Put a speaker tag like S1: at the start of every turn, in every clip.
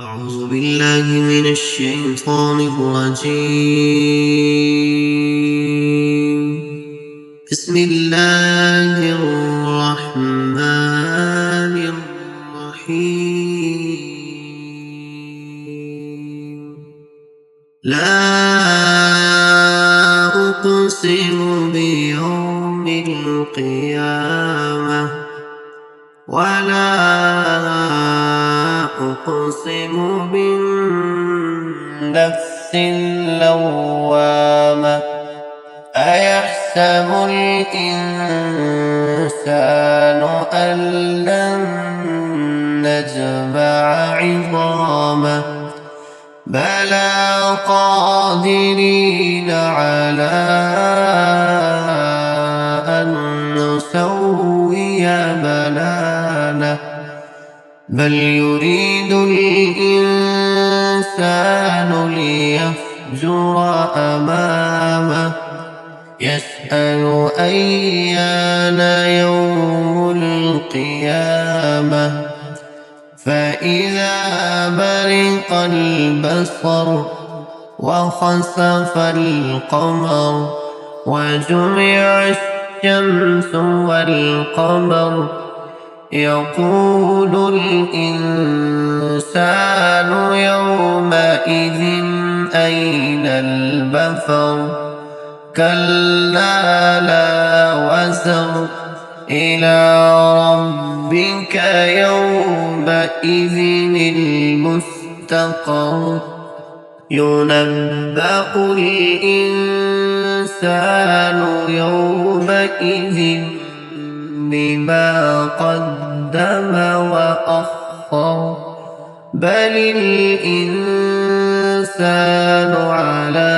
S1: أعوذ بالله من الشيطان الرجيم. بسم الله الرحمن الرحيم. لا أقسم بيوم القيامة ولا أقسم بالنفس اللوامة أيحسب الإنسان أن لن نجمع عظامه بلى قادرين على أن نسوي بنانه بل يريد الإنسان ليفجر أمامه يسأل أيان يوم القيامة فإذا برق البصر وخسف القمر وجمع الشمس والقمر يقول الإنسان يومئذ أين المفر كلا لا وزر إلى ربك يومئذ المستقر ينبأ الإنسان يومئذ بما قدم وأخر بل الإنسان على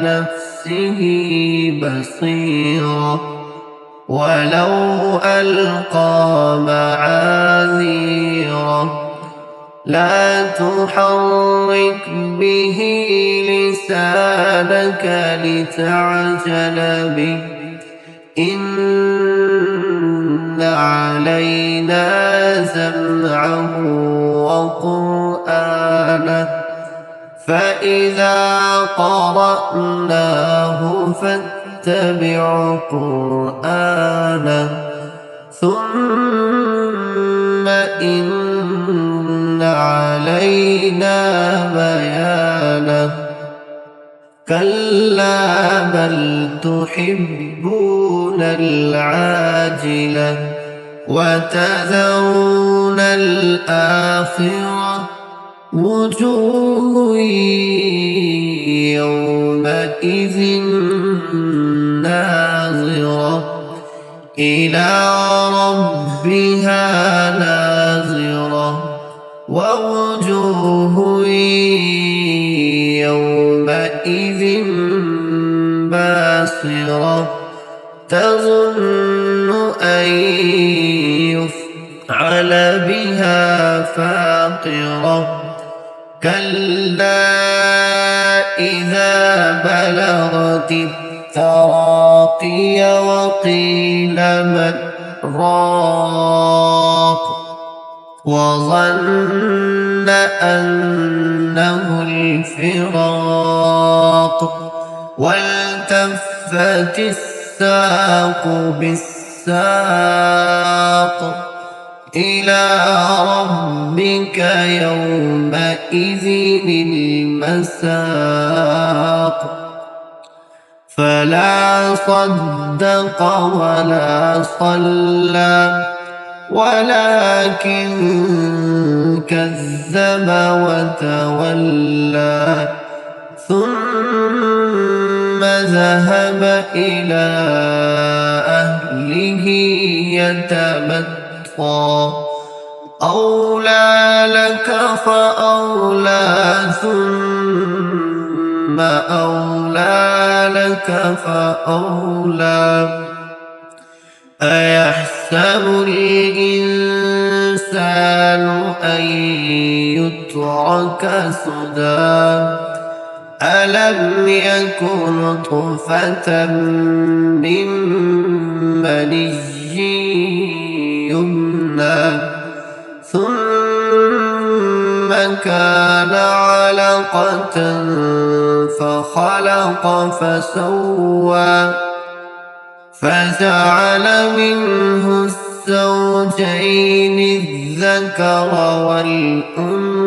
S1: نفسه بصيرة ولو ألقى معاذيره لا تحرك به لسانك لتعجل به إن علينا جمعه وقرآنه فإذا قرأناه فاتبع قرآنه ثم إن علينا بيانه كلا بل تحبون العاجلة وتذرون الآخرة وجوه يومئذ ناظرة إلى ربها ناظرة ووجوه يومئذ باسرة تظن أن يفعل بها فاقرة كلا إذا بلغت التراقي وقيل من راق وظن أنه الفراق والتفت الساق بالساق إلى ربك يومئذ المساق فلا صدق ولا صلى ولكن كذب وتولى ثم ذهب إلى أهله يتمطى أولى لك فأولى ثم أولى لك فأولى أيحسب الإنسان أن يترك سدى ألم يكن نطفة من مني يمنى ثم كان علقة فخلق فسوى فجعل منه الزوجين الذكر والأنثى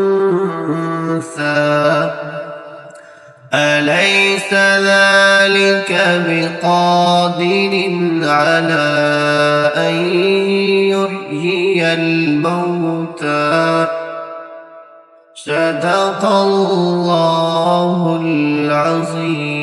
S1: أليس ذلك بقادر على أن يحيي الموتى صدق الله العظيم.